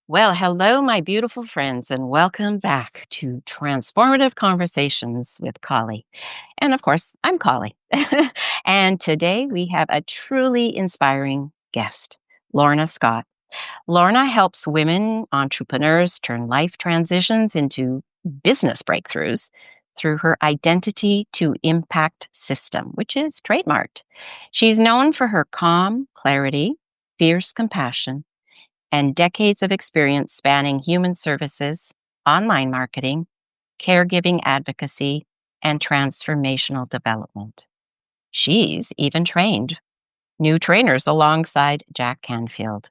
Well, hello, my beautiful friends, and welcome back to Transformative Conversations with Colli. And of course, I'm Colli. And today we have a truly inspiring guest, Lorna Scott. Lorna helps women entrepreneurs turn life transitions into business breakthroughs through her identity to impact system, which is trademarked. She's known for her calm clarity, fierce compassion, and decades of experience spanning human services, online marketing, caregiving advocacy, and transformational development. She's even trained new trainers alongside Jack Canfield.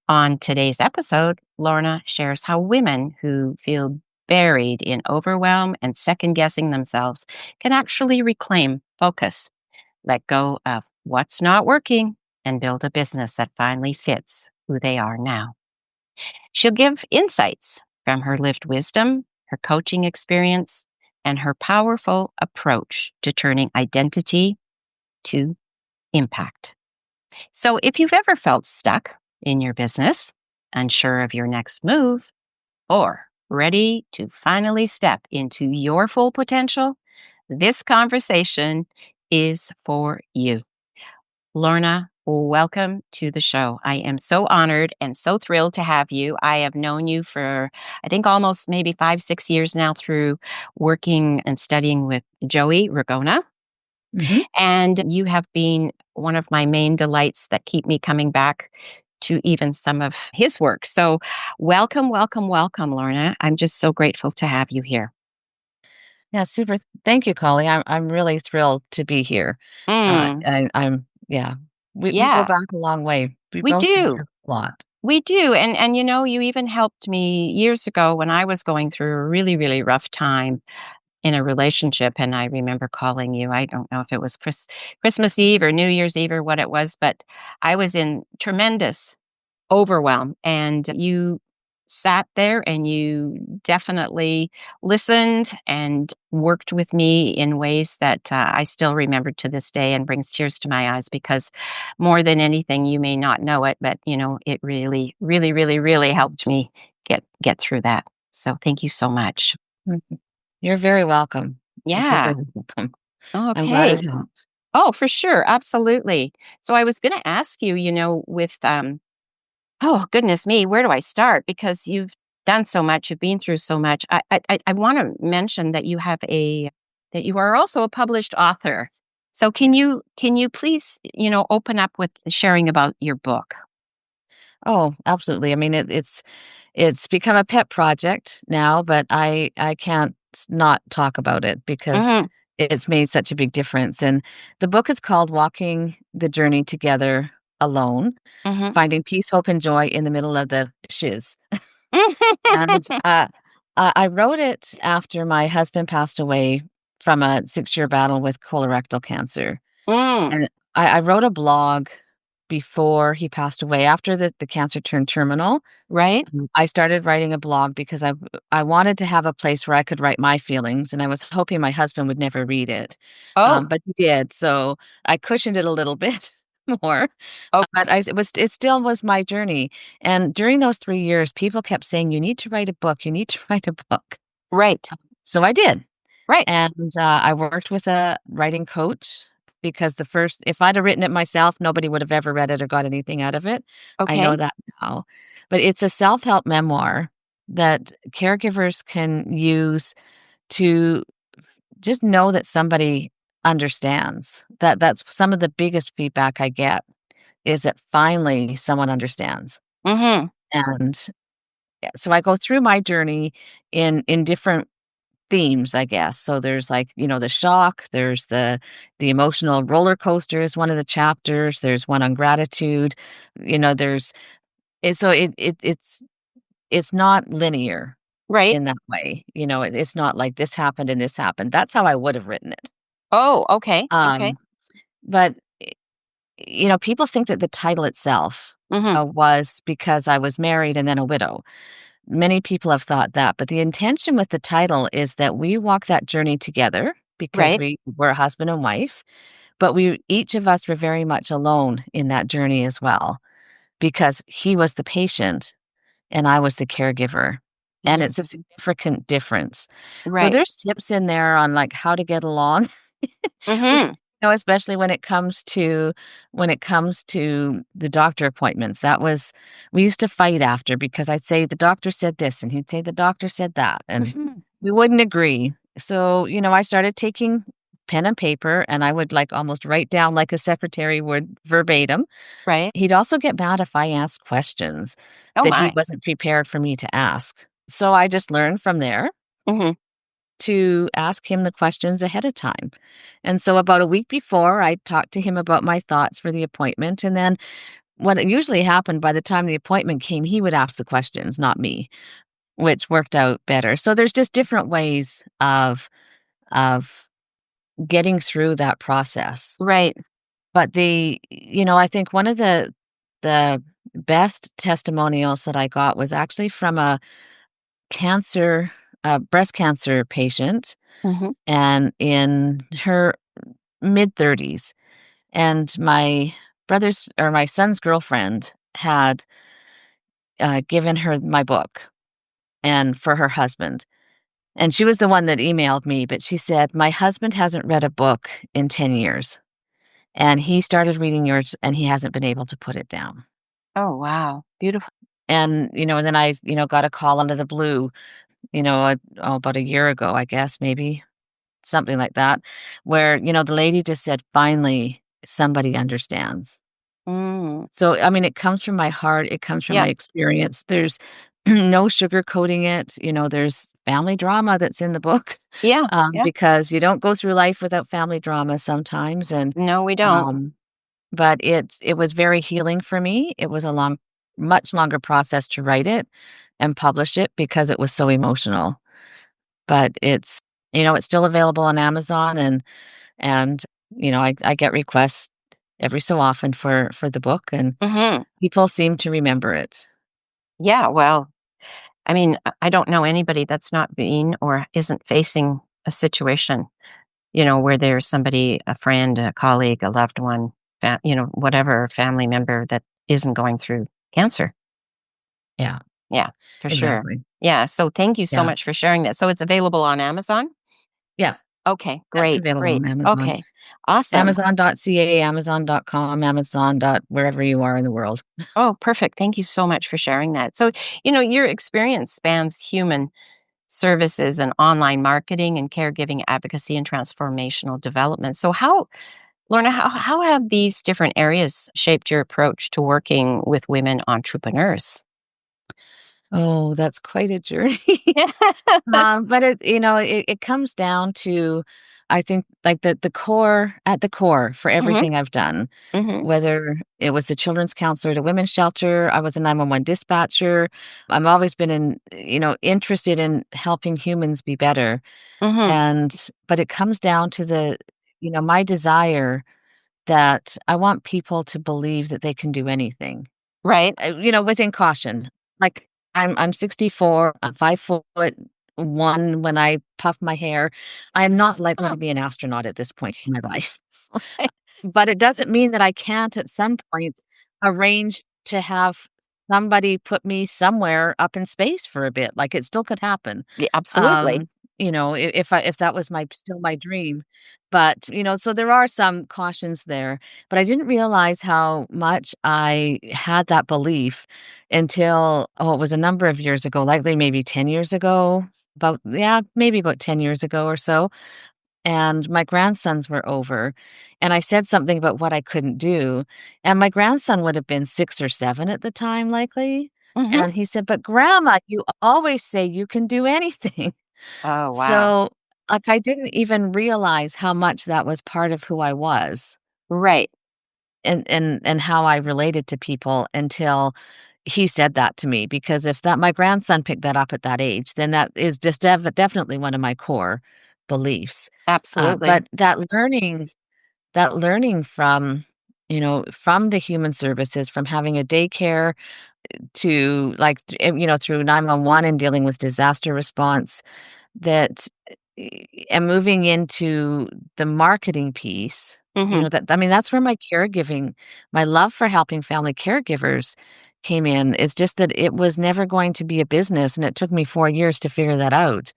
On today's episode, Lorna shares how women who feel buried in overwhelm and second guessing themselves can actually reclaim focus, let go of what's not working, and build a business that finally fits who they are now. She'll give insights from her lived wisdom, her coaching experience, and her powerful approach to turning identity to impact. So if you've ever felt stuck in your business, unsure of your next move, or ready to finally step into your full potential, this conversation is for you. Lorna, welcome to the show. I am so honored and so thrilled to have you. I have known you for, I think, almost maybe 5, 6 years now through working and studying with Joey Ragona. Mhm. And you have been one of my main delights that keep me coming back to even some of his work. So welcome, welcome, welcome, Lorna. I'm just so grateful to have you here. Yeah, super. Thank you, Colli. I'm really thrilled to be here. Mm, I'm yeah. We go yeah, back a long way. We we both do. deserve a lot. We do. And you know, you even helped me years ago when I was going through a really, really rough time in a relationship. And I remember calling you. I don't know if it was Christmas Eve or New Year's Eve or what it was, but I was in tremendous overwhelm. And you sat there and you definitely listened and worked with me in ways that I still remember to this day and brings tears to my eyes because more than anything, you may not know it, but you know, it really, really, really, really helped me get through that. So thank you so much. Mhm. You're very welcome. You're Yeah. very welcome. I'm glad Okay. it helped. Oh, for sure. Absolutely. So I was going to ask you, you know, with oh, goodness me, where do I start? Because you've done so much, you've been through so much. I want to mention that that you are also a published author. So can you please, you know, open up with sharing about your book? Oh, absolutely. I mean, it's become a pet project now, but I can't not talk about it because Hmm. it's made such a big difference. And the book is called Walking the Journey Together Alone, Hmm. Finding Peace, Hope, and Joy in the Middle of the Shiz. And, I wrote it after my husband passed away from a 6-year battle with colorectal cancer, Mm, and I wrote a blog before he passed away. After the cancer turned terminal, right? I started writing a blog because I wanted to have a place where I could write my feelings, and I was hoping my husband would never read it, Oh, but he did, so I cushioned it a little bit more, oh, but it still was my journey, and during those 3 years, people kept saying, "You need to write a book, you need to write a book." right, So I did, right. and, I worked with a writing coach because the first if I'd have written it myself, nobody would have ever read it or got anything out of it. I know Okay. that now. But it's a self-help memoir that caregivers can use to just know that somebody understands. That's some of the biggest feedback I get is that finally someone understands. Hmm. And, yeah, so I go through my journey in different themes, I guess. So there's like, the shock, there's the emotional roller coaster is one of the chapters, there's one on gratitude, there's so it's not linear Right. in that way. It's not like this happened and this happened. That's how I would have written it. Oh, okay. Okay. Um, but people think that the title itself Hmm. was because I was married and then a widow. Many people have thought that, but the intention with the title is that we walk that journey together because Right. we're a husband and wife, but we each of us were very much alone in that journey as well because he was the patient and I was the caregiver, and Mhm. it's a significant difference. So Right. there's tips in there on, like, how to get along with, Mhm. especially when it comes to the doctor appointments. That was we used to fight after because I'd say, "The doctor said this," and he'd say, "The doctor said that," and Mhm. we wouldn't agree. So, I started taking pen and paper, and I would, like, almost write down like a secretary would verbatim. Right. He'd also get mad if I asked questions Oh that he my. wasn't prepared for me to ask. So I just learned from there Mhm. to ask him the questions ahead of time. And so about a week before, I talked to him about my thoughts for the appointment. And then what usually happened by the time the appointment came, he would ask the questions, not me, which worked out better. So there's just different ways of getting through that process. Right. But I think one of the best testimonials that I got was actually from a breast cancer patient, Mhm. and in her mid-30s, and my son's girlfriend had, given her my book and for her husband, and she was the one that emailed me, but she said, "My husband hasn't read a book in 10 years, and he started reading yours, and he hasn't been able to put it down." Oh, wow. Beautiful. And then I, got a call out of the blue, about a year ago, I guess, maybe, something like that, where, the lady just said, "Finally, somebody understands." Mm. So, I mean, it comes from my heart, it comes from Yeah. my experience. There's no sugarcoating it. There's family drama that's in the book, Yeah. Yeah. because you don't go through life without family drama sometimes, and, No, we don't. um but it was very healing for me. It was a much longer process to write it and publish it because it was so emotional. But it's still available on Amazon, and I get requests every so often for the book, and Mhm. people seem to remember it. Yeah, well, I mean, I don't know anybody that's not been or isn't facing a situation, where there's somebody, a friend, a colleague, a loved one, whatever family member that isn't going through cancer. Yeah, Yeah, for sure. exactly. Yeah, so thank you so Yeah. much for sharing that. So it's available on Amazon? Yeah, Okay, that's great, available great. on Amazon. Okay, awesome. Amazon.ca, Amazon.com, Amazon dot wherever you are in the world. Oh, perfect. Thank you so much for sharing that. So, your experience spans human services and online marketing and caregiving advocacy and transformational development. So, Lorna, how have these different areas shaped your approach to working with women entrepreneurs? Oh, that's quite a journey. But it comes down to, I think, like, at the core for Hmm. everything I've done, Hmm. whether it was the children's counselor at a women's shelter, I was a 911 dispatcher. I've always been interested in helping humans be better. Hmm. But it comes down to my desire that I want people to believe that they can do anything. Right. Within caution. Like, I'm 64, I'm 5'1" when I puff my hair. I am not likely to be an astronaut at this point in my life. But it doesn't mean that I can't at some point arrange to have somebody put me somewhere up in space for a bit, like, it still could happen. Yeah, absolutely. Um, if that was my dream. But, so there are some cautions there, but I didn't realize how much I had that belief until, it was a number of years ago, likely maybe 10 years ago, maybe about 10 years ago or so, and my grandsons were over, and I said something about what I couldn't do, and my grandson would have been 6 or 7 at the time, likely, Hmm. and he said, "But grandma, you always say you can do anything." Oh, wow. So, like, I didn't even realize how much that was part of who I was, Right. and how I related to people until he said that to me, because if that my grandson picked that up at that age, then that is just definitely one of my core beliefs. Absolutely. But that learning from the human services, from having a daycare to, like, through 911 and dealing with disaster response, that and moving into the marketing piece, Hmm. that I mean, that's where my love for helping family caregivers came in. It's just that it was never going to be a business, and it took me 4 years to figure that out.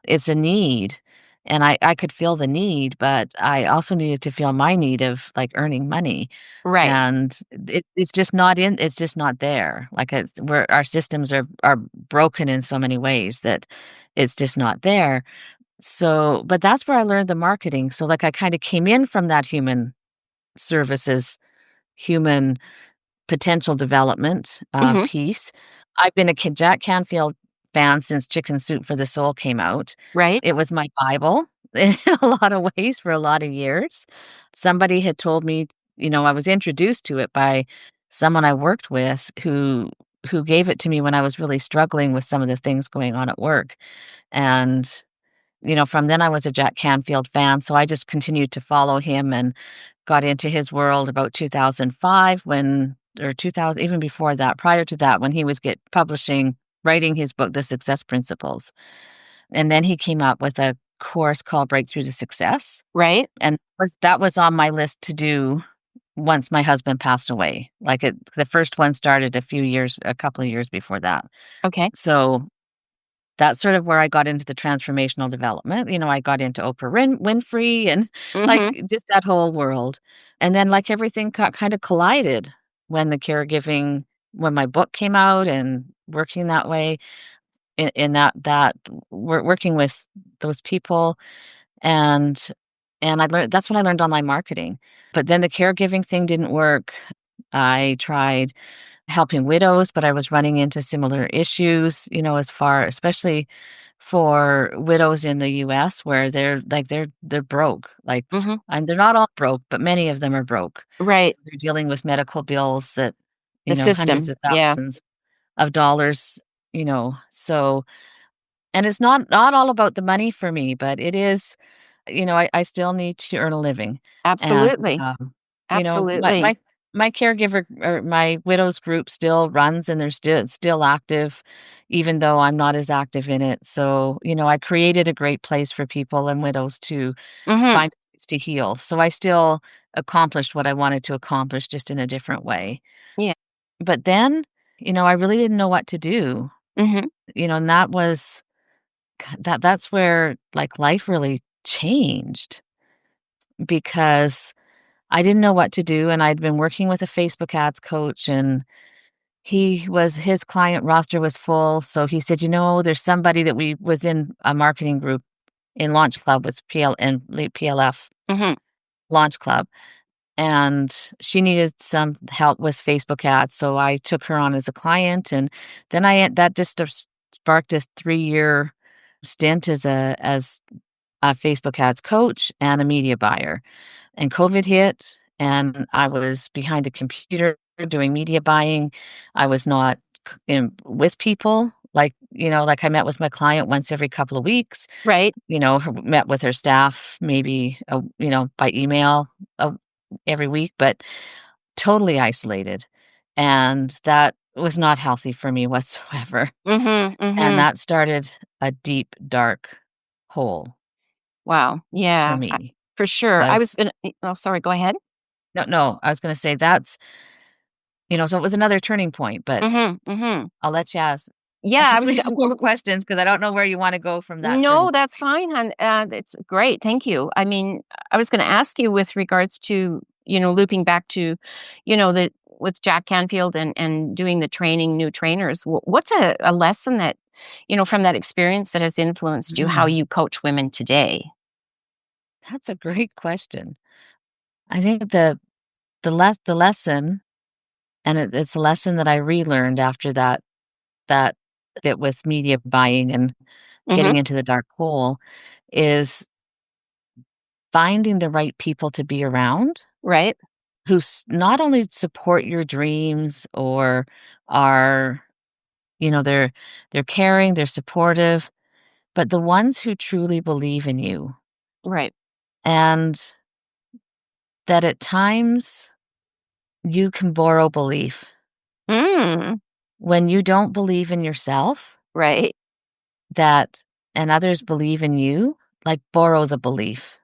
It's a need, and I could feel the need, but I also needed to feel my need of, like, earning money, Right. and it's just not there. Like, it's where our systems are broken in so many ways that it's just not there. So but that's where I learned the marketing. So, like, I kinda came in from that human services, human potential development, Mhm. piece. I've been a Jack Canfield fan since Chicken Soup for the Soul came out. Right. It was my Bible in a lot of ways for a lot of years. Somebody had told me, I was introduced to it by someone I worked with who gave it to me when I was really struggling with some of the things going on at work. And from then I was a Jack Canfield fan, so I just continued to follow him and got into his world about 2005 when or 2000 even before that, prior to that, when he was get publishing writing his book, The Success Principles. And then he came up with a course called Breakthrough to Success, Right. and that was on my list to do once my husband passed away. Like, the first one started a couple of years before that. Okay. So that's sort of where I got into the transformational development. I got into Oprah Winfrey and, like, Mhm. just that whole world. And then, like, everything got kinda collided when the caregiving when my book came out and working that way in that working with those people, and I learned that's when I learned online marketing. But then the caregiving thing didn't work. I tried helping widows, but I was running into similar issues, as far especially for widows in the US where they're broke. Like, Mhm. and they're not all broke, but many of them are broke. Right. They're dealing with medical bills that, The hundreds system. of Yeah. thousands of dollars, so and it's not all about the money for me, but it is, I still need to earn a living. And, Absolutely. Absolutely. my caregiver or my widows group still runs, and they're still active, even though I'm not as active in it. So, I created a great place for people and widows to Mhm. find ways to heal. So I still accomplished what I wanted to accomplish, just in a different way. Yeah. But then, I really didn't know what to do, Mhm. and that's where, like, life really changed because I didn't know what to do, and I'd been working with a Facebook ads coach, and his client roster was full, so he said, there's somebody that we was in a marketing group in Launch Club with PL and late PLF Mhm. Launch Club, and she needed some help with Facebook ads, so I took her on as a client, and then that just sparked a 3-year stint as a Facebook ads coach and a media buyer. And COVID hit, and I was behind the computer doing media buying. I was not with people. Like I met with my client once every couple of weeks, Right. met with her staff maybe, by email uh, every week, but totally isolated. And that was not healthy for me whatsoever. Mhm. And Mhm. that started a deep, dark hole Wow. for Yeah. me. For sure. I was Was gonna oh, sorry, go ahead. No, no, I was gonna say so it was another turning point, but Mhm. Mhm. I'll let you Yeah, I ask was me go some more questions because I don't know where you wanna go from that turning No, that's point. fine, hon. It's great. Thank you. I mean, I was going to ask you with regards to, looping back to, the with Jack Canfield and doing the training new trainers. What's a lesson that, from that experience that has influenced you how Mm, you coach women today? that's a great question. I think the lesson, and it's a lesson that I relearned after that bit with media buying and Mhm. getting into the dark hole, is finding the right people to be around Right. who not only support your dreams or are, they're caring, they're supportive, but the ones who truly believe in you. Right. And that at times you can borrow belief. Mm. When you don't believe in yourself, Right. that and others believe in you, like, borrow the belief.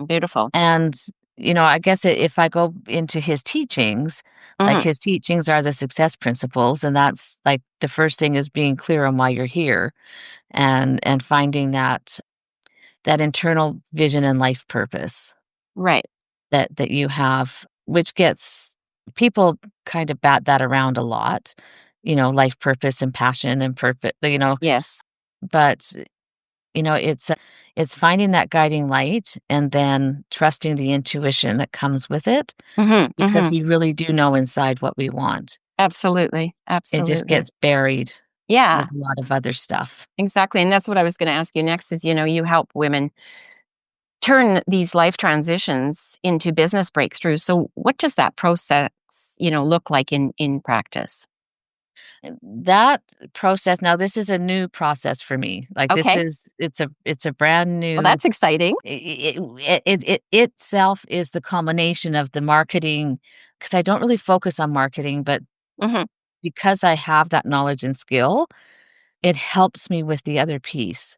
Beautiful. And, I guess if I go into his teachings, like Mhm. his teachings are the success principles, and that's like the first thing is being clear on why you're here and finding that internal vision and life purpose Right. that you have, which gets people kind of bat that around a lot, life purpose and passion and purpose, Yes. but it's finding that guiding light and then trusting the intuition that comes with it Mhm, because mhm. we really do know inside what we want. Absolutely, It just absolutely. gets buried Yeah, with a lot of other stuff. exactly, and that's what I was gonna ask you next is, you help women turn these life transitions into business breakthroughs, so what does that process, look like in practice? And that process now this is a new process for me. Like Okay. it's a brand Well, new that's exciting. it itself is the culmination of the marketing because I don't really focus on marketing, but Mhm, because I have that knowledge and skill, it helps me with the other piece,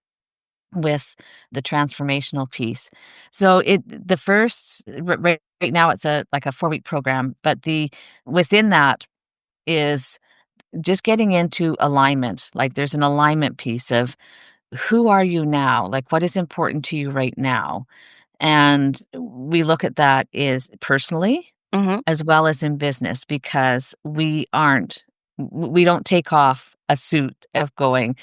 with the transformational piece. So the first right now it's like a 4-week program, but the within that is just getting into alignment. Like there's an alignment piece of who are you now? Like what is important to you right now? And we look at that is personally mhm. as well as in business because we don't take off a suit of going,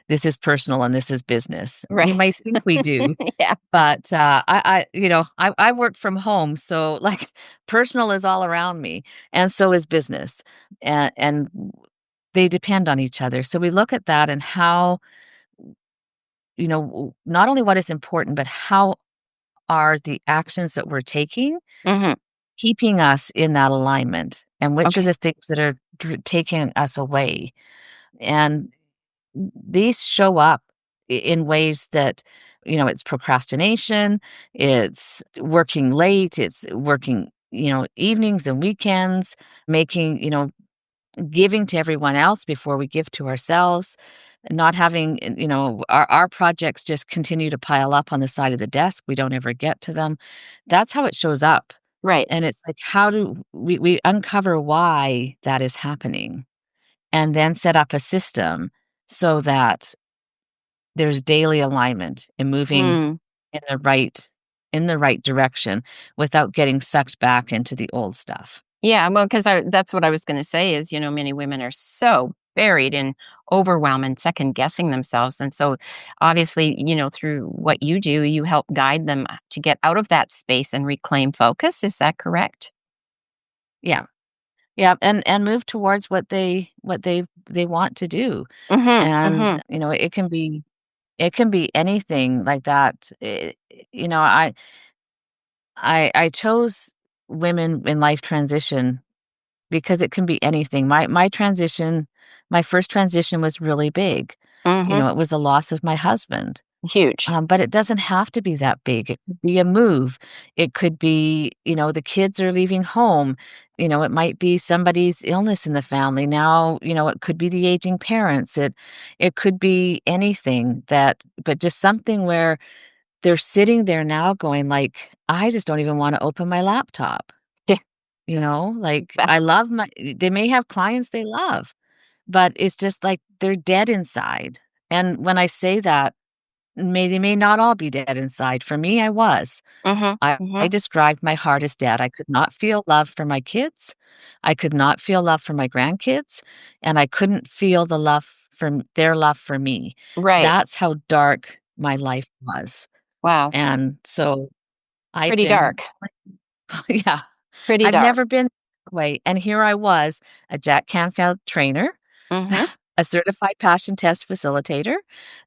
this is personal and this is business. We Right. might think we do, Yeah. but I work from home, so like personal is all around me, and so is business, and they depend on each other. So we look at that and how not only what is important, but how are the actions that we're taking Mhm. keeping us in that alignment, and which are Okay. the things that are taking us away, and these show up in ways that it's procrastination, it's working late, it's working evenings and weekends, making giving to everyone else before we give to ourselves, not having our projects just continue to pile up on the side of the desk, we don't ever get to them. That's how it shows up, Right. and it's like how do we uncover why that is happening and then set up a system so that there's daily alignment and moving Mm. in the right direction without getting sucked back into the old stuff. Yeah, well, because that's what I was gonna say is, many women are so buried in overwhelm and second guessing themselves, and so, obviously, through what you do, you help guide them to get out of that space and reclaim focus, is that correct? Yeah. Yeah, and move towards what they want to do. Mhm, And, mhm, it can be anything like that. You know, I chose women in life transition because it can be anything. My first transition was really big. mhm. It was the loss of my husband. Huge. But it doesn't have to be that big. It could be a move. It could be, the kids are leaving home. It might be somebody's illness in the family. Now, it could be the aging parents. It could be anything but just something where they're sitting there now going like, I just don't even want to open my laptop. Yeah, Like that I love they may have clients they love, but it's just like they're dead inside. And when I say that, they may not all be dead inside. For me, I was. mhm, I mhm. described my heart as dead. I could not feel love for my kids. I could not feel love for my grandkids, and I couldn't feel the love from their love for me. Right. That's how dark my life was. Wow. And so I've Pretty been dark. yeah, Pretty I've dark. never been that way. And here I was, a Jack Canfield trainer, Mhm. a certified passion test facilitator,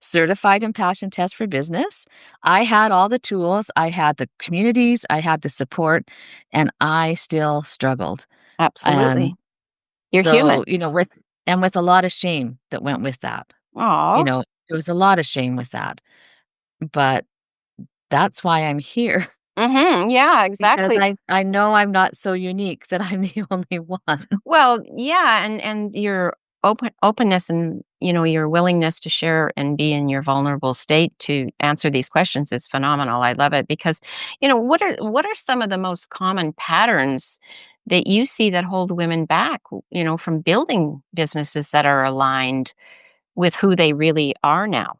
certified in passion test for business. I had all the tools, I had the communities, I had the support, and I still struggled. And Absolutely. You're so, human. with a lot of shame that went with that. Aw. There was a lot of shame with that. But that's why I'm here Mhm, yeah, because exactly. I know I'm not so unique that I'm the only one. Well, yeah, and your openness and, your willingness to share and be in your vulnerable state to answer these questions is phenomenal. I love it because, what are some of the most common patterns that you see that hold women back, from building businesses that are aligned with who they really are now?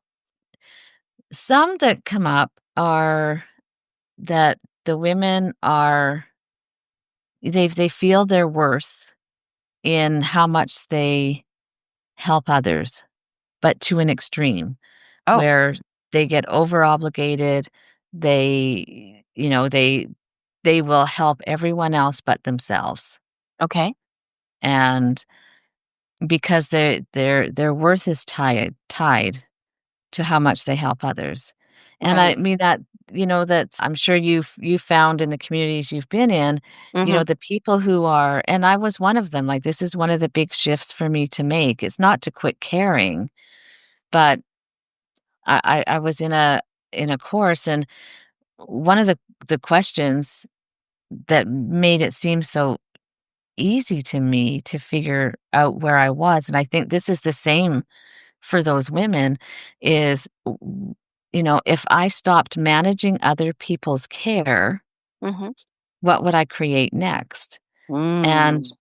Some that come up are that the women are they feel their worth in how much they help others, but to an extreme Oh, where they get over obligated. They will help everyone else but themselves. okay. And because their worth is tied to how much they help others. And I Right. mean that, that's I'm sure you've found in the communities you've been in, Mhm. the people who are, and I was one of them, like, this is one of the big shifts for me to make. It's not to quit caring, but I was in a course, and one of the questions that made it seem so easy to me to figure out where I was, and I think this is the same for those women, is if I stopped managing other people's care, Mhm. what would I create next? And Mm.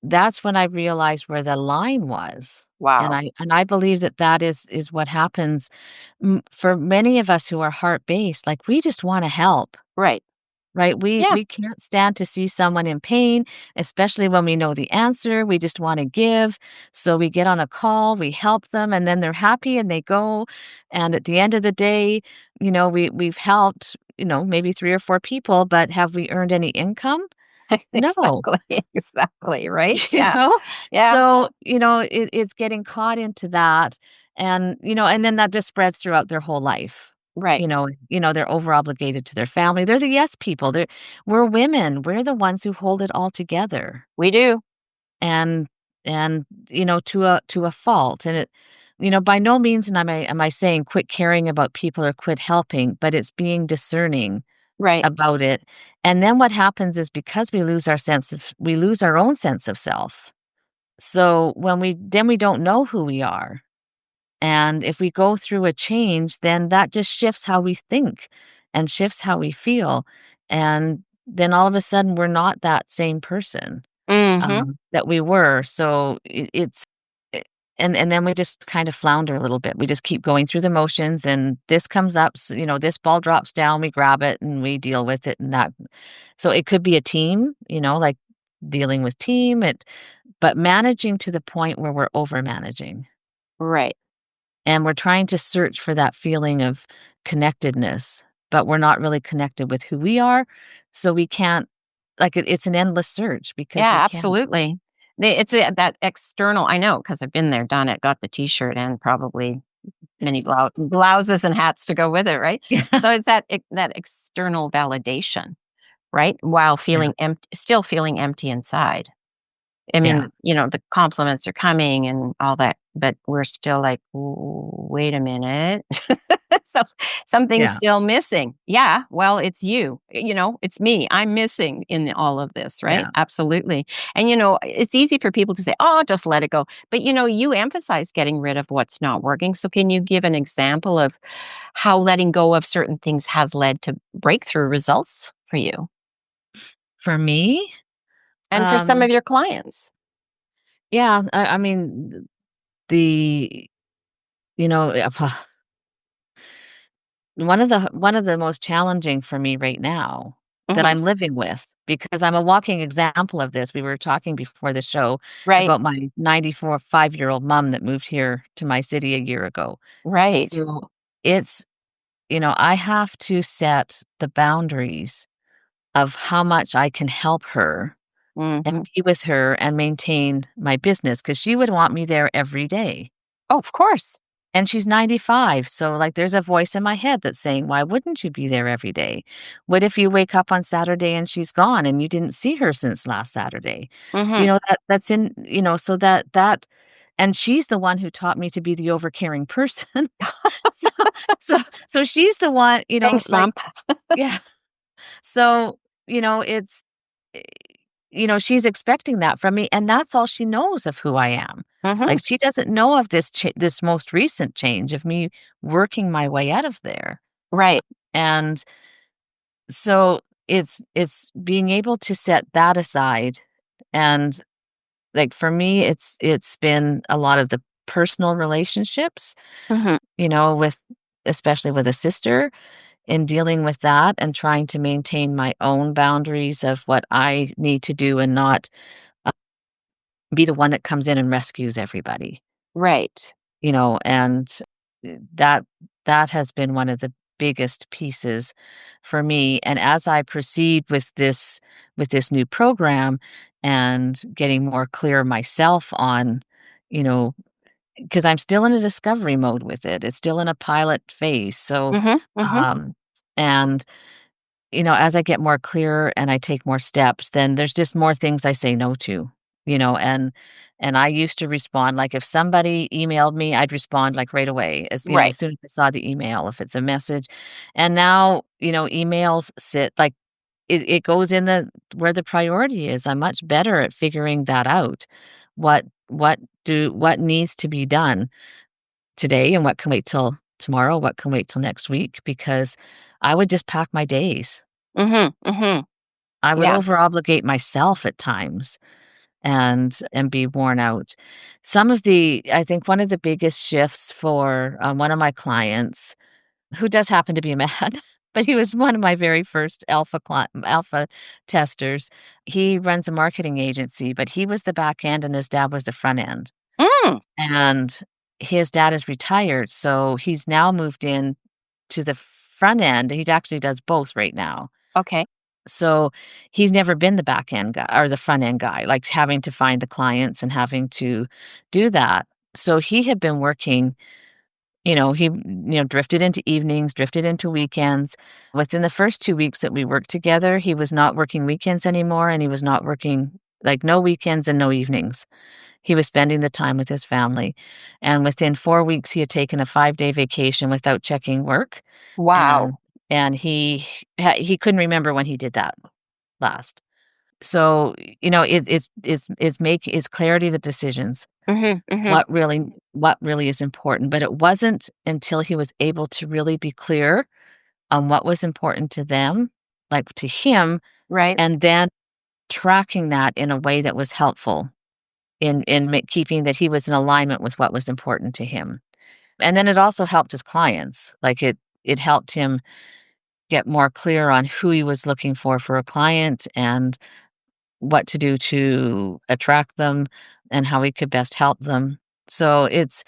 that's when I realized where the line was. And Wow. I believe that is what happens, for many of us who are heart-based. Like, we just wanna help. Right. Right? We Yeah. we can't stand to see someone in pain, especially when we know the answer. We just wanna give. So we get on a call, we help them, and then they're happy and they go. And at the end of the day, we've helped, maybe 3 or 4 people, but have we earned any income? No. Exactly. Exactly, right? You Yeah. know? Yeah. So, it's getting caught into that, and then that just spreads throughout their whole life. Right. They're over obligated to their family. They're the yes people. We're women. We're the ones who hold it all together. We do. And to a fault. And by no means am I saying quit caring about people or quit helping, but it's being discerning Right. about it. And then what happens is, because we lose our own sense of self. So we don't know who we are. And if we go through a change, then that just shifts how we think and shifts how we feel. And then all of a sudden we're not that same person, Mhm. that we were. So I- and then we just kind of flounder a little bit. We just keep going through the motions, and this comes up, this ball drops down, we grab it and we deal with it. And that, so it could be a team, like dealing with team, but managing to the point where we're over managing. Right. And we're trying to search for that feeling of connectedness, but we're not really connected with who we are. So we can't, like, it's an endless search because we Yeah, can't. absolutely. It's that external. I know because 'cause I've been there, done it, got the T-shirt and probably many blouses and hats to go with it, right? Yeah. So it's that external validation, right? While Yeah. still feeling empty inside. I Yeah. mean, the compliments are coming and all that, but we're still like, Wait a minute." So something's Yeah. still missing. Yeah, well, it's you. It's me. I'm missing in all of this, right? Yeah. Absolutely. And it's easy for people to say, "Oh, just let it go." But you emphasize getting rid of what's not working. So can you give an example of how letting go of certain things has led to breakthrough results for you For me, and for some um, of your clients? yeah, I mean, the, uh, one of the most challenging for me right now, that Mhm. I'm living with, because I'm a walking example of this. We were talking before the show Right. about my 94 5-year-old mom that moved here to my city a year ago. Right. So it's, I have to set the boundaries of how much I can help her and Mhm. be with her and maintain my business, because she would want me there every day. Oh, of course. And she's 95, so, like, there's a voice in my head that's saying, "Why wouldn't you be there every day? What if you wake up on Saturday and she's gone and you didn't see her since last Saturday?" Mhm. That's in, so that and she's the one who taught me to be the overcaring person. So so so she's the one, Thanks, like, mom. yeah. So, it's she's expecting that from me, and that's all she knows of who I am. Mhm. Like, she doesn't know of this most recent change of me working my way out of there. Right. And so it's being able to set that aside, and, like, for me, it's been a lot of the personal relationships, Mhm. with especially with a sister, in dealing with that and trying to maintain my own boundaries of what I need to do and not, uh, be the one that comes in and rescues everybody, Right. and, that that has been one of the biggest pieces for me, and as I proceed with this new program and getting more clear myself on, you know, because 'cause I'm still in a discovery mode with it, it's still in a pilot phase, so, Mhm. Mhm. and as I get more clear and I take more steps, then there's just more things I say no to, and I used to respond, like, if somebody emailed me, I'd respond, like, right away, as Right. soon as I saw the email, if it's a message, and now, emails sit like, it goes in the where the priority is. I'm much better at figuring that out. What needs to be done today and what can wait till tomorrow, what can wait till next week, because I would just pack my days. Mhm. Mhm. I would Yeah. overobligate myself at times and be worn out. Some of the I think one of the biggest shifts for, one of my clients, who does happen to be a man, but he was one of my very first alpha testers. He runs a marketing agency, but he was the back end and his dad was the front end. Mm. And his dad is retired, so he's now moved in to the front end. He actually does both right now. Okay. So, he's never been the back end guy or the front end guy, like, having to find the clients and having to do that. So, he had been working, drifted into evenings, drifted into weekends. Within the first 2 weeks that we worked together, he was not working weekends anymore, and he was not working like, no weekends and no evenings. He was spending the time with his family, and within 4 weeks, he had taken a 5-day vacation without checking work, Wow. and he couldn't remember when he did that last. So, it's clarity of the decisions, Mhm. Mhm. what really is important, but it wasn't until he was able to really be clear on what was important to them, like, to him, Right. and then tracking that in a way that was helpful in keeping that he was in alignment with what was important to him. And then it also helped his clients. Like, it helped him get more clear on who he was looking for a client and what to do to attract them and how he could best help them. So it's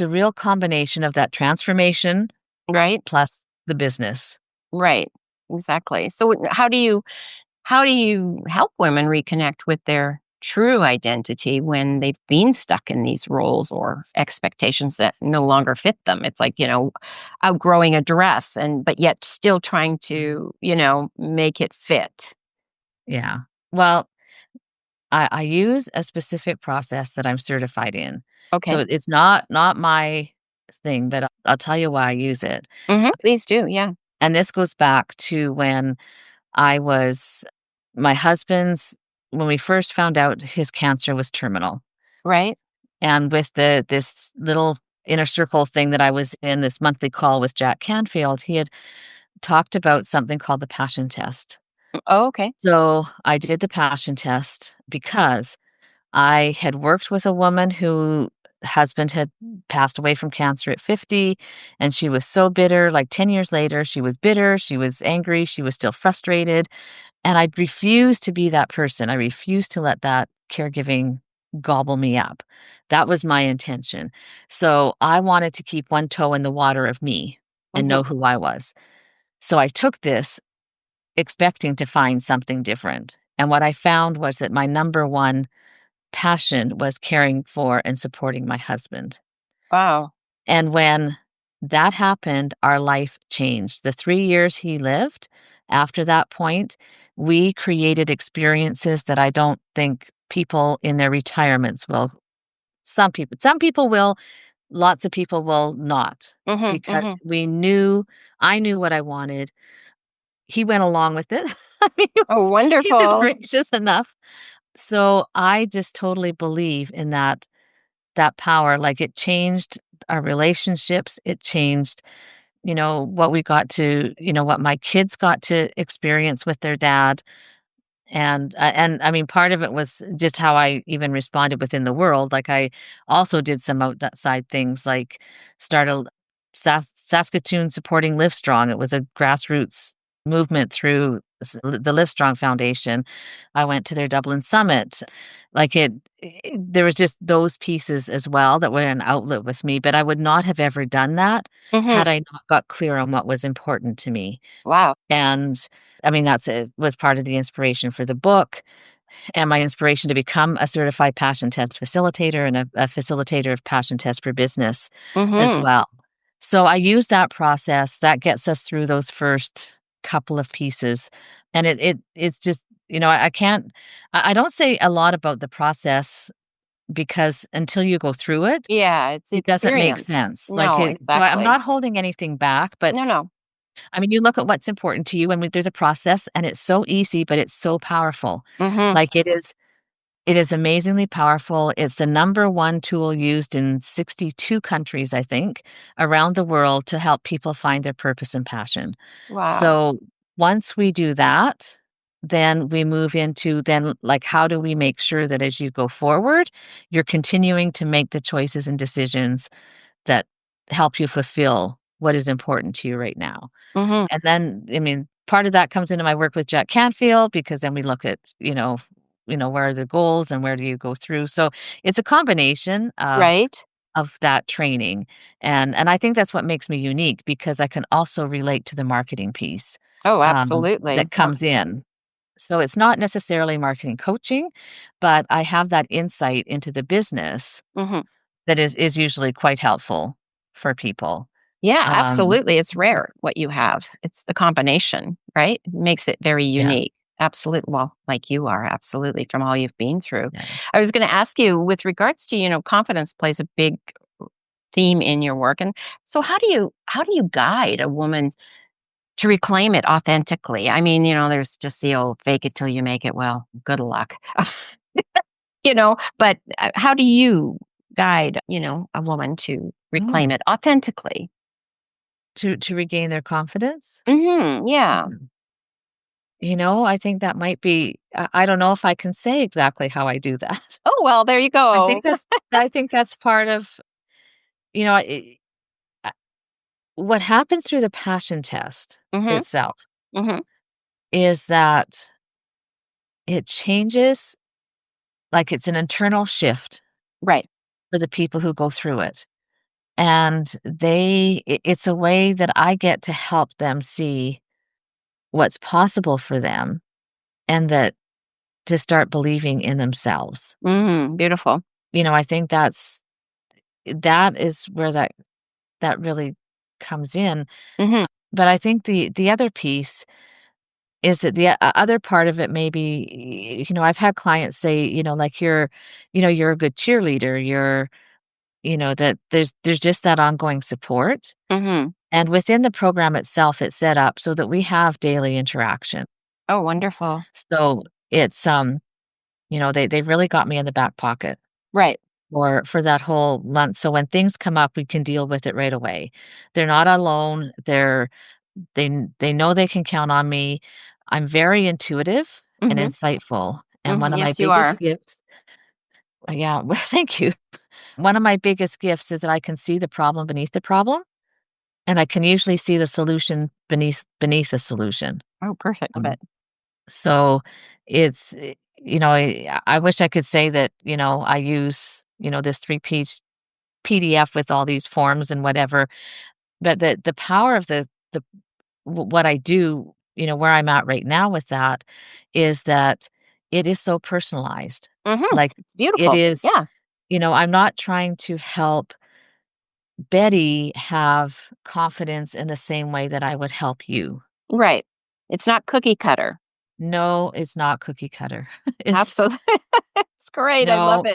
a real combination of that transformation Right. plus the business. Right. Exactly. So how do you help women reconnect with their true identity when they've been stuck in these roles or expectations that no longer fit them? It's like, outgrowing a dress and but yet still trying to, make it fit. Yeah. Well, I use a specific process that I'm certified in. So Okay. it's not my thing, but I'll tell you why I use it. Please do. Yeah. And this goes back to when I was my husband's when we first found out his cancer was terminal. Right. And with this little inner circle thing that I was in, this monthly call with Jack Canfield, he had talked about something called the passion test. Oh, okay. So I did the passion test because I had worked with a woman who husband had passed away from cancer at 50, and she was so bitter. Like, 10 years later, she was bitter, she was angry, she was still frustrated, and I refused to be that person. I refused to let that caregiving gobble me up. That was my intention. So I wanted to keep one toe in the water of me and Hmm. know who I was. So I took this expecting to find something different. And what I found was that my number one passion was caring for and supporting my husband. Wow. And when that happened, our life changed. The 3 years he lived, after that point, we created experiences that I don't think people in their retirements will. Some people will, lots of people will not, Hmm. because Hmm. I knew what I wanted. He went along with it. I mean, Oh, he was wonderful. gracious enough. So, I just totally believe in that power, like, it changed our relationships, it changed, what we got to what my kids got to experience with their dad. And I mean, part of it was just how I even responded within the world. Like, I also did some outside things, like started Saskatoon supporting Livestrong. It was a grassroots movement through the Livestrong Foundation. I went to their Dublin summit. Like there was just those pieces as well that were an outlet with me. But I would not have ever done that Mhm. had I not got clear on what was important to me. Wow. And I mean, that's it was part of the inspiration for the book and my inspiration to become a certified passion test facilitator and a facilitator of passion test for business as Mhm. well. So I use that process that gets us through those first couple of pieces. And it's just, I can't, I don't say a lot about the process because until you go through it, Yeah, it's the it doesn't make experience. sense. No, So I'm exactly. not holding anything back, but No, no. I mean, you look at what's important to you, and there's a process, and it's so easy, but it's so powerful. Mhm. Like, it is amazingly powerful. It's the number one tool used in 62 countries, I think, around the world to help people find their purpose and passion. Wow. So, once we do that, then we move into then, like, how do we make sure that as you go forward, you're continuing to make the choices and decisions that help you fulfill what is important to you right now? Mhm. And then, I mean, part of that comes into my work with Jack Canfield because then we look at, where are the goals and where do you go through? So it's a combination Right? of that training. And I think that's what makes me unique because I can also relate to the marketing piece Oh, absolutely. that comes That's in. So it's not necessarily marketing coaching, but I have that insight into the business mhm. that is usually quite helpful for people. Yeah, Um, absolutely. It's rare what you have. It's the combination, right? Makes it very yeah, unique. Absolutely. Well, like you are, absolutely, from all you've been through. yeah. I was going to ask you with regards to, confidence plays a big theme in your work. And so how do you guide a woman to reclaim it authentically? I mean, there's just the old fake it till you make it. Well, good luck. But how do you guide, a woman to Mm. reclaim it authentically? To regain their confidence? Mhm. Yeah. Mhm. I think that might be I don't know if I can say exactly how I do that. Oh, well, there you I go. think that's I think that's part of, you know, uh, what happens through the passion test Mhm, itself mhm. is that it changes, like, it's an internal shift Right. for the people who go through it, and it's a way that I get to help them see what's possible for them and that to start believing in themselves. Beautiful. I think that is where that really comes in. Mhm. But I think the other piece is that the other part of it maybe, I've had clients say, like you're a good cheerleader, that there's just that ongoing support. Mhm. And within the program itself, it's set up so that we have daily interaction. Oh, wonderful. So it's they really got me in the back pocket Right. for that whole month. So when things come up, we can deal with it right away. They're not alone. They know they can count on me. I'm very intuitive and Mhm, insightful. And one mhm. of my Yes, you biggest are. gifts, yeah, well, thank you. One of my biggest gifts is that I can see the problem beneath the problem, and I can usually see the solution beneath the solution. Oh, perfect. Love Um, it. so it's I wish I could say that I use this 3 page PDF with all these forms and whatever, but the power of the what I do, where I'm at right now with that is that it is so personalized. Mhm. Like It's it beautiful. is, Yeah. I'm not trying to help Betty have confidence in the same way that I would help you. Right. It's not cookie cutter. No, it's not cookie cutter. It's Absolutely. It's great. I love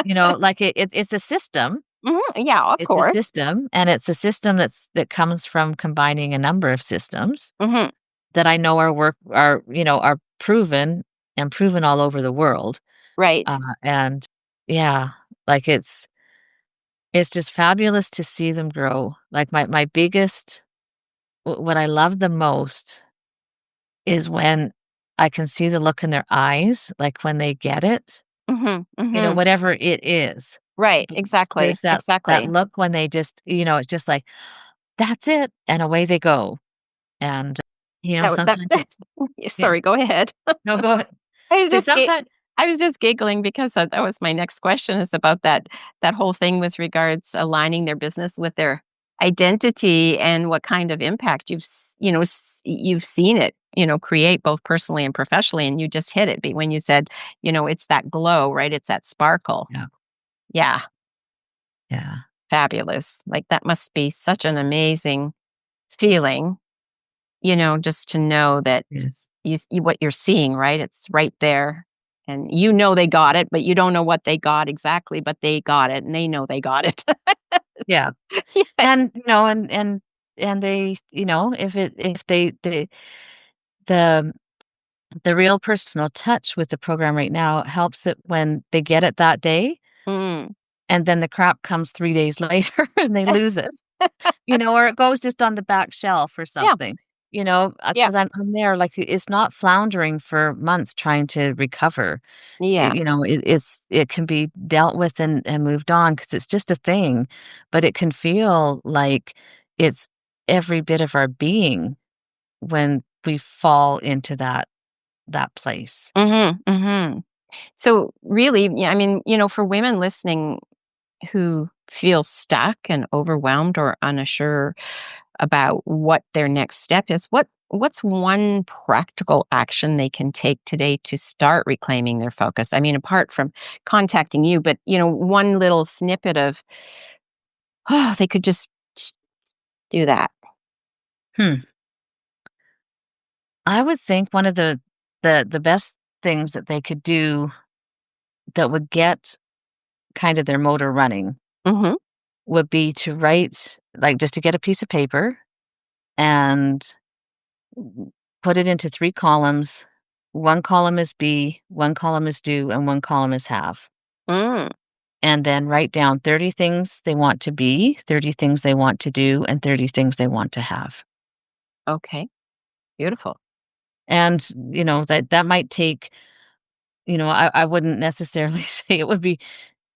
no, it. like it's a system. Mhm. Yeah, of It's a course. system, and it's a system that comes from combining a number of systems. Mhm. that I know are proven and proven all over the world. Right. And yeah, like it's just fabulous to see them grow. Like my biggest what I love the most is when I can see the look in their eyes, like when they get it, Mhm, mhm. whatever it is. Right, But exactly, there's that exactly. look when they just, it's just like, "That's it," and away they go. And, That sometimes it yeah. sorry, go ahead. No, go ahead. I was See, just gi sometimes I was just giggling because that was my next question is about that whole thing with regards aligning their business with their identity and what kind of impact you've seen it, create both personally and professionally, and you just hit it when you said, it's that glow, right? It's that sparkle. yeah, Yeah, yeah, fabulous. Like, that must be such an amazing feeling, just to know that yes. what you're seeing, right? It's right there. And they got it, but you don't know what they got exactly, but they got it and they know they got it. Yeah. Yeah. And, and they, if the the real personal touch with the program right now helps it when they get it that day, Mm. and then the crap comes 3 days later and they lose it, or it goes just on the back shelf or Yeah, something, yeah, because I'm there, like, it's not floundering for months trying to recover. yeah. It can be dealt with and moved on because it's just a thing, but it can feel like it's every bit of our being when we fall into that place. Mhm, mhm. So, really, yeah, I mean, for women listening who feel stuck and overwhelmed or unsure about what their next step is, what's one practical action they can take today to start reclaiming their focus? I mean, apart from contacting you, but one little snippet of, oh, they could just do that. Hmm. I would think one of the best things that they could do that would get kind of their motor running Hmm. would be to write, like, just to get a piece of paper and put it into 3 columns. 1 column is be, 1 column is do, and 1 column is have. Mm, And then write down 30 things they want to be, 30 things they want to do, and 30 things they want to have. okay, beautiful. And, that might take, I wouldn't necessarily say it would be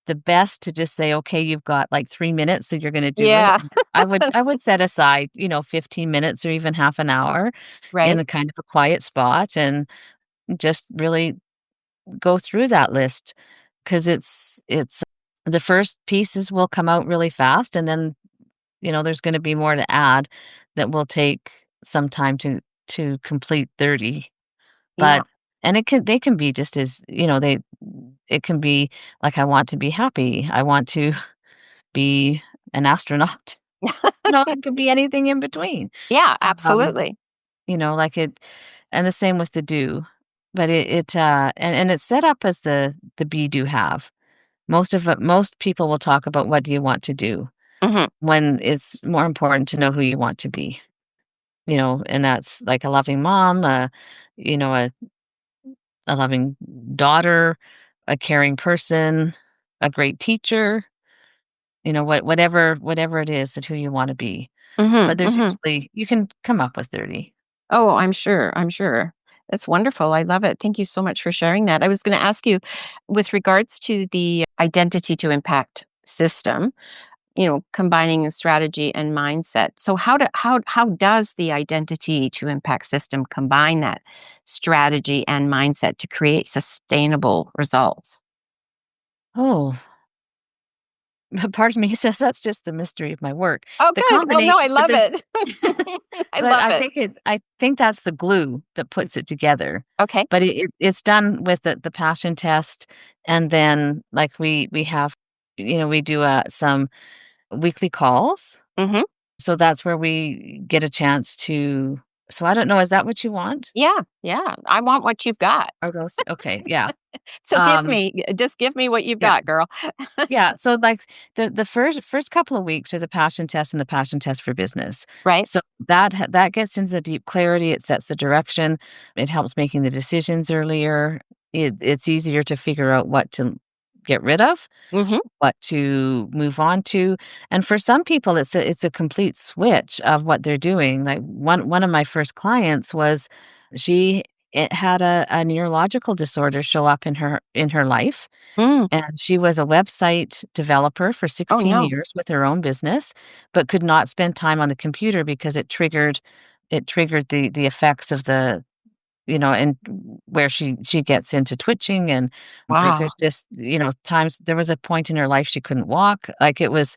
the best to just say, "Okay, you've got, like, 3 minutes, so you're gonna do it." Yeah, I would set aside, 15 minutes or even half an hour in right. a kind of a quiet spot and just really go through that list, because it's the first pieces will come out really fast, and then, there's gonna be more to add that will take some time to complete 30. Yeah. But and they can be just as, it can be like, I want to be happy, I want to be an astronaut. It could be anything in between. Yeah, Um, absolutely. like it and the same with the do. But and it's set up as the be, do, have. Most people will talk about what do you want to do, Hmm. when it's more important to know who you want to be, and that's like a loving mom, you know, a loving daughter, a caring person, a great teacher, whatever it is that who you wanna be. Hmm. But there's Hmm. usually you can come up with 30. Oh, I'm sure. I'm sure. That's wonderful. I love it. Thank you so much for sharing that. I was going to ask you, with regards to the identity to impact system, combining strategy and mindset. So how does the identity to impact system combine that strategy and mindset to create sustainable results? Oh, part of me says that's just the mystery of my work. Oh, The good. Well, no, I but love it. I but love it. I think that's the glue that puts it together. Okay. But it's done with the passion test, and then, like, we have, we do, some weekly calls. Hmm. So that's where we get a chance to So I don't know, is that what you want? Yeah, yeah, I want what you've got. Are those okay, yeah. So Um, just give me what you've yeah. got, girl. Yeah, so, like, the first couple of weeks are the passion test and the passion test for business. Right? So that gets into the deep clarity, it sets the direction, it helps making the decisions earlier, it's easier to figure out what to get rid of, Mhm. what to move on to, and for some people, it's a complete switch of what they're doing, like, one of my first clients was she had a neurological disorder show up in her life, Mm. and she was a website developer for Oh, 16 no. years with her own business, but could not spend time on the computer because it triggered the effects of the and where she gets into twitching and like Wow. there's just, times there was a point in her life she couldn't walk. Like it's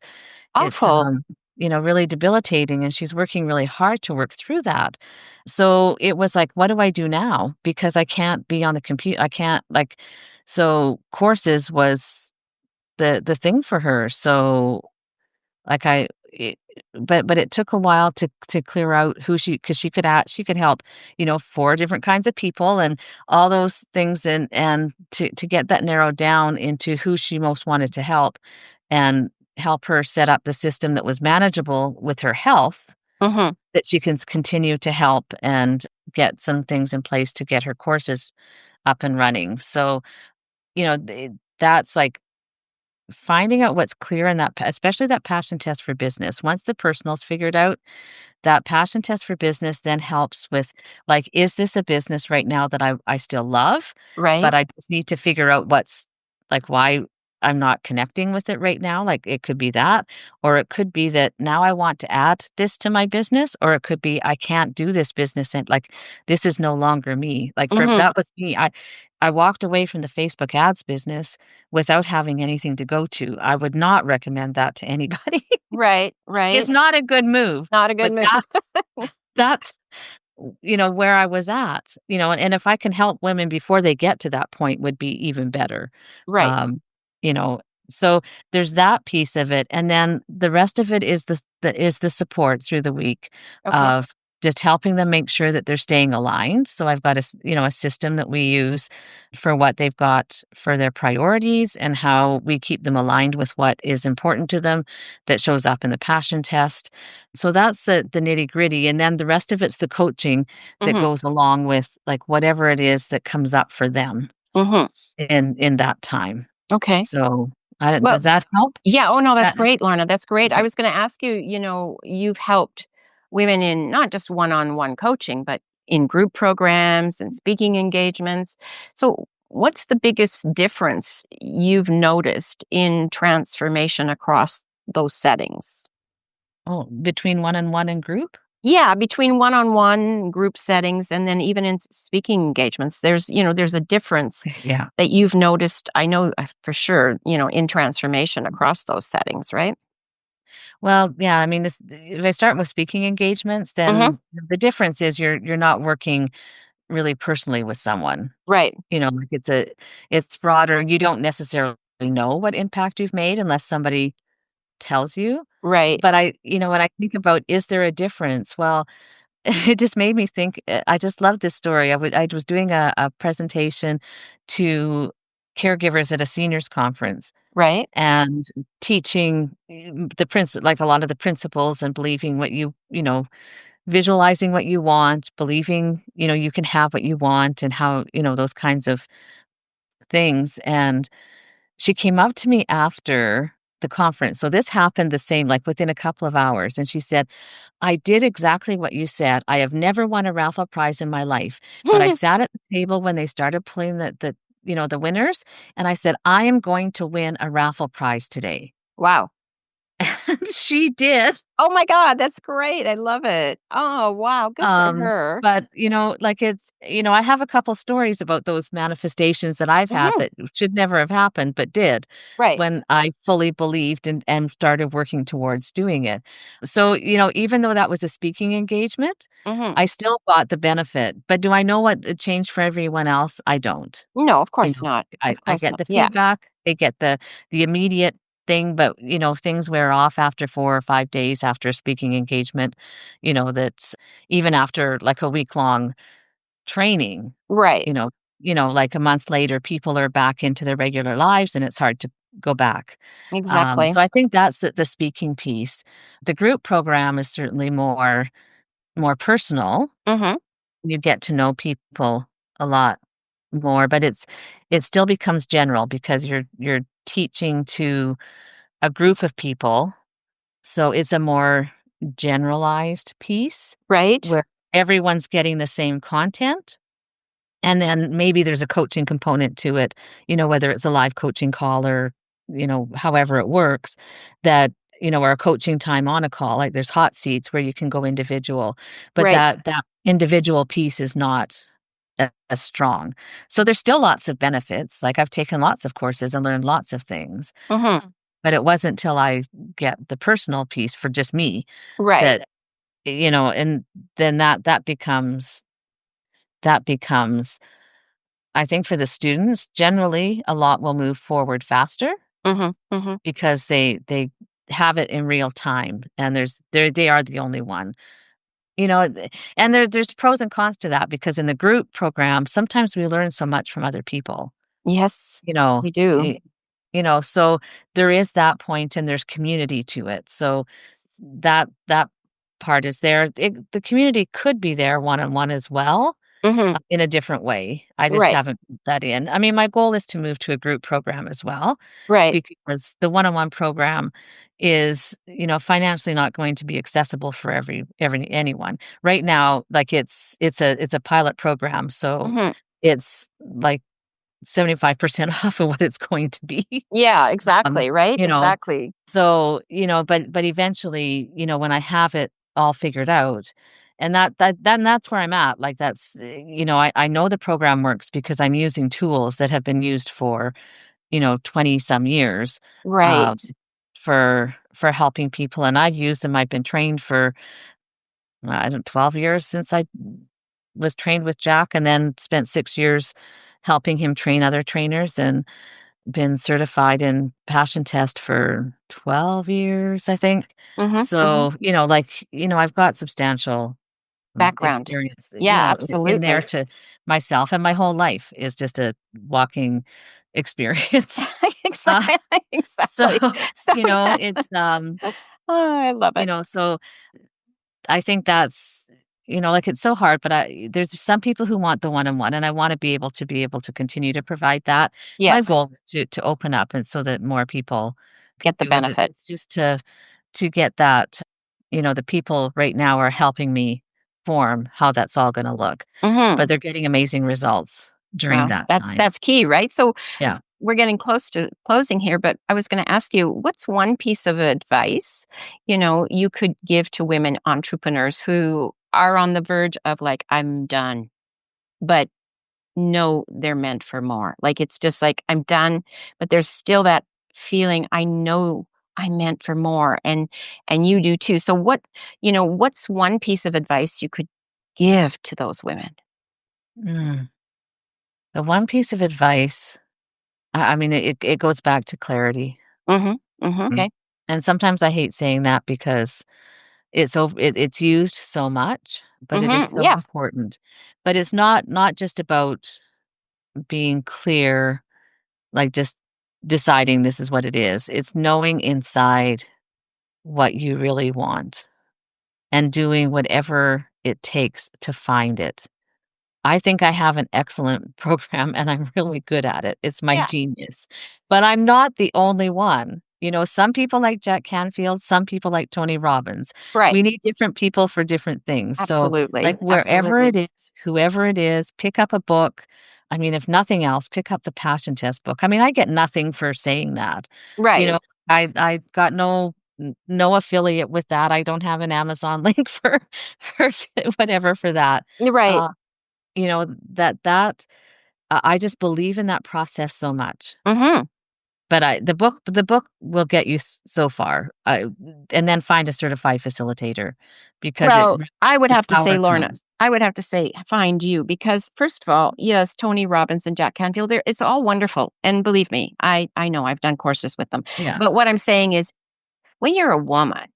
Awful. really debilitating and she's working really hard to work through that. So it was like, what do I do now? Because I can't be on the computer. I can't like so courses was the thing for her. So, like, but it took a while to clear out who because she could help, 4 different kinds of people and all those things and to get that narrowed down into who she most wanted to help and help her set up the system that was manageable with her health, Mhm. that she can continue to help and get some things in place to get her courses up and running. So, that's like finding out what's clear in especially that passion test for business. Once the personal's figured out, that passion test for business then helps with, like, is this a business right now that I still love, Right? but I just need to figure out why I'm not connecting with it right now. Like, it could be that, or it could be that now I want to add this to my business, or it could be I can't do this business and like this is no longer me. Like for Mhm. that was me. I walked away from the Facebook ads business without having anything to go to. I would not recommend that to anybody. Right, It's right. not a good move, Not a good but move. that's, where I was at, and if I can help women before they get to that point would be even better. Right. Um, you know, so there's that piece of it, and then the rest of it is the support through the week Okay. of just helping them make sure that they're staying aligned. So I've got a system that we use for what they've got for their priorities and how we keep them aligned with what is important to them that shows up in the passion test. So that's the nitty-gritty, and then the rest of it's the coaching that Mhm. goes along with, like, whatever it is that comes up for them Mhm. in that time. Okay. So, I don't Well, does that help? yeah, oh, no, that's That great, Lorna, that's great. I okay. was gonna ask you, you've helped women in not just one-on-one coaching, but in group programs and speaking engagements. So, what's the biggest difference you've noticed in transformation across those settings? Oh, between one-on-one and group? Yeah, between one-on-one group settings and then even in speaking engagements, there's a difference Yeah. that you've noticed, I know, for sure, in transformation across those settings, right? Well, yeah, I mean, this if I start with speaking engagements, Mhm. then the difference is you're not working really personally with someone. Right, Like, it's broader. You don't necessarily know what impact you've made unless somebody tells you. right, But when I think about, is there a difference? Well, it just made me think, I just love this story. I was doing a presentation to caregivers at a seniors conference right. and teaching like a lot of the principles and believing visualizing what you want, believing, you can have what you want and how, those kinds of things. And she came up to me after the conference. So this happened the same, like within a couple of hours. And she said, I did exactly what you said. I have never won a raffle prize in my life, but I sat at the table when they started pulling the winners. And I said, I am going to win a raffle prize today. Wow. And she did. Oh my god, that's great, I love it. Oh, wow, good for Um, her. but, like I have a couple stories about those manifestations that I've had Mhm. that should never have happened, but did Right. when I fully believed and started working towards doing it. So, even though that was a speaking engagement, Mhm. I still got the benefit. But do I know what it changed for everyone else? I don't. No, of You course know, not. I Of I course get not. the Yeah. feedback, they get the immediate thing, but, things wear off after 4 or 5 days after a speaking engagement, that's even after, like, a week-long training, Right. you know like, a month later, people are back into their regular lives, and it's hard to go back. Exactly. So I think that's the speaking piece. The group program is certainly more personal. Mhm. You get to know people a lot more, but it still becomes general because you're teaching to a group of people, so it's a more generalized piece Right? where everyone's getting the same content, and then maybe there's a coaching component to it, whether it's a live coaching call or, however it works, that, or a coaching time on a call, like there's hot seats where you can go individual, but Right. that individual piece is not as strong. So there's still lots of benefits. Like I've taken lots of courses and learned lots of things, Mhm. but it wasn't till I get the personal piece for just me Right. that, and then that becomes I think for the students, generally, a lot will move forward faster Mhm. Mhm. because they have it in real time, and they are the only one. And there's pros and cons to that because in the group program, sometimes we learn so much from other people, Yes, you know, we do. y so there is that point and there's community to it. So that part is there. The community could be there one-on-one as well, Mhm. in a different way. I just Right. haven't put that in. I mean, my goal is to move to a group program as well, Right. because the one-on-one program is, financially not going to be accessible for every anyone. Right now, like it's a pilot program, so Mhm. it's like 75% off of what it's going to be. Yeah, Um, exactly, right? you know, Exactly. so, but eventually, when I have it all figured out, and then that's where I'm at. Like that's, I know the program works because I'm using tools that have been used for, 20 some years, um, Right. for helping people. And I've used them. I've been trained for, I don't 12 years since I was trained with Jack, and then spent 6 years helping him train other trainers, and been certified in passion test for 12 years, I think. Mhm. Mhm. So, I've got substantial Background. experience, Yeah, in there absolutely. to myself, and my whole life is just a walking experience. Uh, Exactly. so, Exactly. So, yeah. it's, Oh, I love it. so I think that's, like, it's so hard, but there's some people who want the one-on-one, and I wanna be able to continue to provide that. My Yes, goal is to open up and so that more people can get the do it. benefit. It's just to get that, the people right now are helping me form how that's all gonna look, but Mhm. they're getting amazing results during Well, that that's time. that's key, right? So, Yeah. we're getting close to closing here, but I was gonna ask you, what's one piece of advice, you could give to women entrepreneurs who are on the verge of like, "I'm done," but know they're meant for more? Like, it's just like, "I'm done," but there's still that feeling, "I know I'm meant for more," and you do too. So what's one piece of advice you could give to those women? Mm. The one piece of advice, I mean, it goes back to clarity. Mhm. Mhm. Mm. Okay. And sometimes I hate saying that because it's used so much, but it is Mhm. so Yeah. important. But it's not just about being clear, like, just deciding this is what it is. It's knowing inside what you really want and doing whatever it takes to find it. I think I have an excellent program and I'm really good at it. It's my Yeah. genius. But I'm not the only one. Some people like Jack Canfield, some people like Tony Robbins. Right. We need different people for different things. So, Absolutely. like, wherever Absolutely. it is, whoever it is, pick up a book. I mean, if nothing else, pick up the Passion Test book. I mean, I get nothing for saying that. You know, Right. I got no affiliate with that. I don't have an Amazon link for whatever for that. Right. Uh, you know, that I just believe in that process so much, Mhm. but the book will get you so far, and then find a certified facilitator because Well, I would the have to say, power Lorna, comes. I would have to say find you because first of all, yes, Tony Robbins and Jack Canfield, it's all wonderful. And believe me, I know I've done courses with them. Yeah, But what I'm saying is when you're a woman,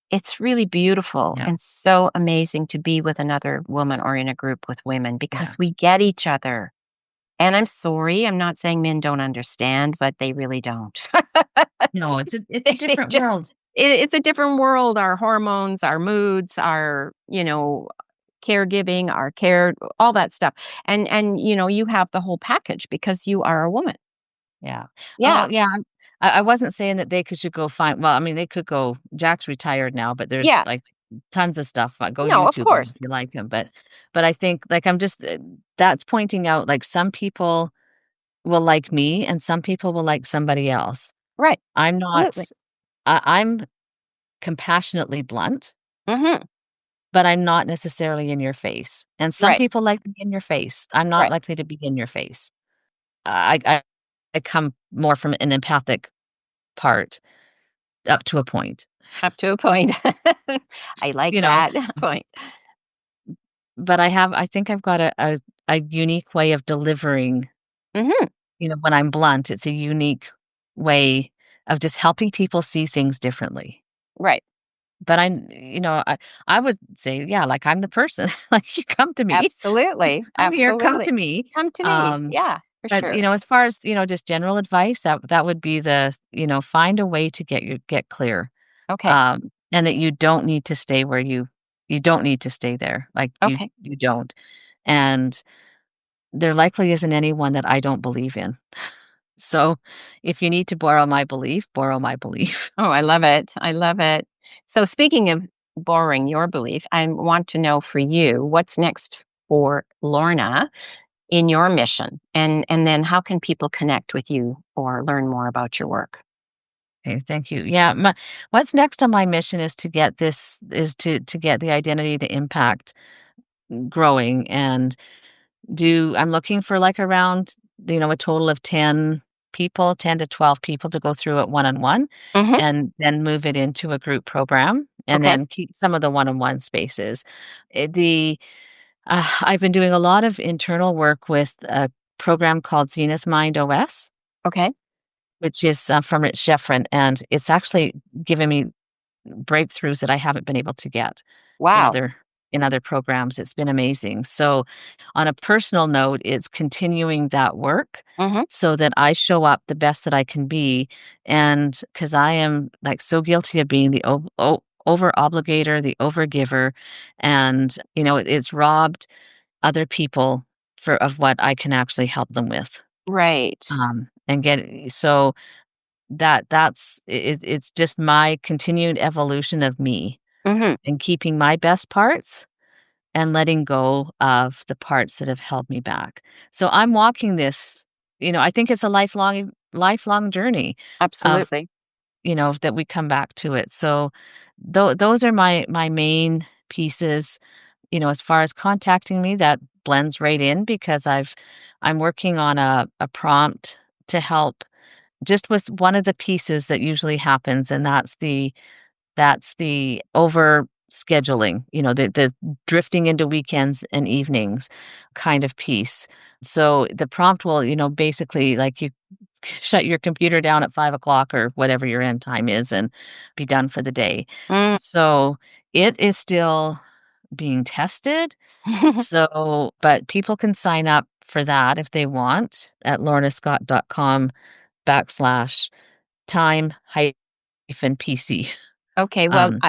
it's really beautiful yeah, and so amazing to be with another woman or in a group with women yeah. because we get each other. And I'm sorry, I'm not saying men don't understand, but they really don't. No, it's a They different just world. it's a different world. Our hormones, our moods, our, caregiving, our care, all that stuff. And you have the whole package because you are a woman. Yeah. Oh, Yeah. yeah, I wasn't saying that they should go find well, I mean, they could go Jack's retired now, but there's, Yeah. like, tons of stuff, go No, of YouTube him if course. you like him, but I think, like, I'm just, that's pointing out, like, some people will like me and some people will like somebody else. Right. I'm not Absolutely. I'm compassionately blunt, Mhm. but I'm not necessarily in your face, and some Right. people like me in your face. I'm not Right. likely to be in your face. I come more from an empathic part up to a point, Up to a point. I like you know, that point. but I think I've got a unique way of delivering, Mhm. when I'm blunt, it's a unique way of just helping people see things differently. Right. But I would say, yeah, like, I'm the person, like, you come to me. Absolutely. I'm here, come to Absolutely. me. Come to me. Um, Yeah, for but, sure. as far as, just general advice, that would be find a way to get clear, Okay. and that you don't need to stay there, like, Okay. you don't, and there likely isn't anyone that I don't believe in. So, if you need to borrow my belief, borrow my belief. Oh, I love it. I love it. So speaking of borrowing your belief, I want to know for you, what's next for Lorna in your mission? And then how can people connect with you or learn more about your work? Okay, thank you. Yeah, what's next on my mission is to get the identity to impact growing, and I'm looking for, like, around, a total of 10 people, 10 to 12 people to go through it one-on-one, Mhm. and then move it into a group program, and Okay. then keep some of the one-on-one spaces. I've been doing a lot of internal work with a program called Zenith Mind OS, Okay. which is, from Rich Schefren, and it's actually given me breakthroughs that I haven't been able to get in Wow. other programs. It's been amazing. So, on a personal note, it's continuing that work Mhm. so that I show up the best that I can be, and because I am, like, so guilty of being the over obligator, the over giver, and it's robbed other people of what I can actually help them with. Right. And get so it's just my continued evolution of me, Mhm. and keeping my best parts and letting go of the parts that have held me back. So I'm walking this, I think it's a lifelong journey of, Absolutely. that we come back to it. So those are my main pieces. As far as contacting me, that blends right in because I'm working on a prompt to help just with one of the pieces that usually happens, and that's the over scheduling, the drifting into weekends and evenings kind of piece. So the prompt will, basically, like, you shut your computer down at 5 o'clock or whatever your end time is and be done for the day. Mm. So it is still being tested. So, but people can sign up for that if they want at lornascott.com/time hyphen PC. Okay, well, Um,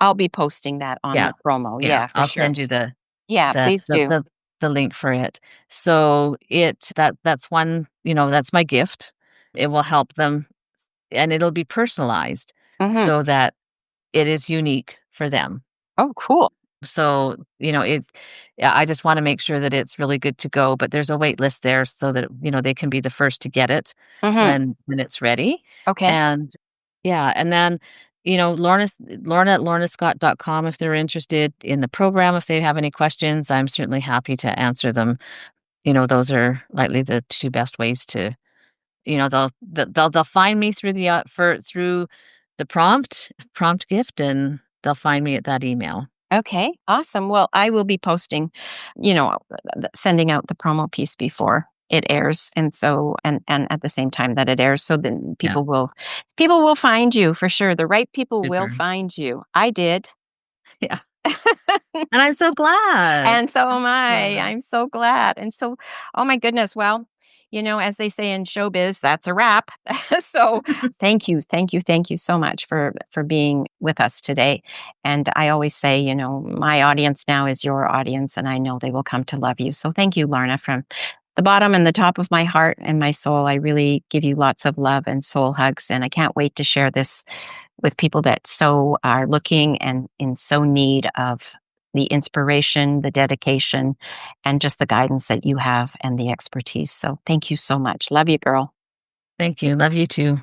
I'll be posting that on yeah, the promo. yeah, Yeah, for I'll sure. send you the Yeah, the please the do. the the link for it. So that's one, that's my gift. It will help them, and it'll be personalized Mhm. so that it is unique for them. Oh, cool. So, yeah, I just wanna make sure that it's really good to go, but there's a wait list there so that, they can be the first to get it Mhm. when it's ready, Okay. and yeah, and then, Lorna at lornascott.com if they're interested in the program, if they have any questions, I'm certainly happy to answer them. Those are likely the 2 best ways to they'll find me through through the prompt gift, and they'll find me at that email. Okay, awesome. Well, I will be posting, sending out the promo piece before it airs, and so and at the same time that it airs, so then Yeah, people will find you for sure. The right people will super. find you. I did. Yeah, and I'm so glad. And so I'm am so I. glad. I'm so glad. And so, oh my goodness. Well, as they say in showbiz, that's a wrap. So thank you, thank you, thank you so much for being with us today. And I always say, my audience now is your audience, and I know they will come to love you. So thank you, Lorna, from the bottom and the top of my heart and my soul. I really give you lots of love and soul hugs, and I can't wait to share this with people that so are looking and in so need of the inspiration, the dedication, and just the guidance that you have and the expertise. So thank you so much. Love you, girl. Thank you. Love you too.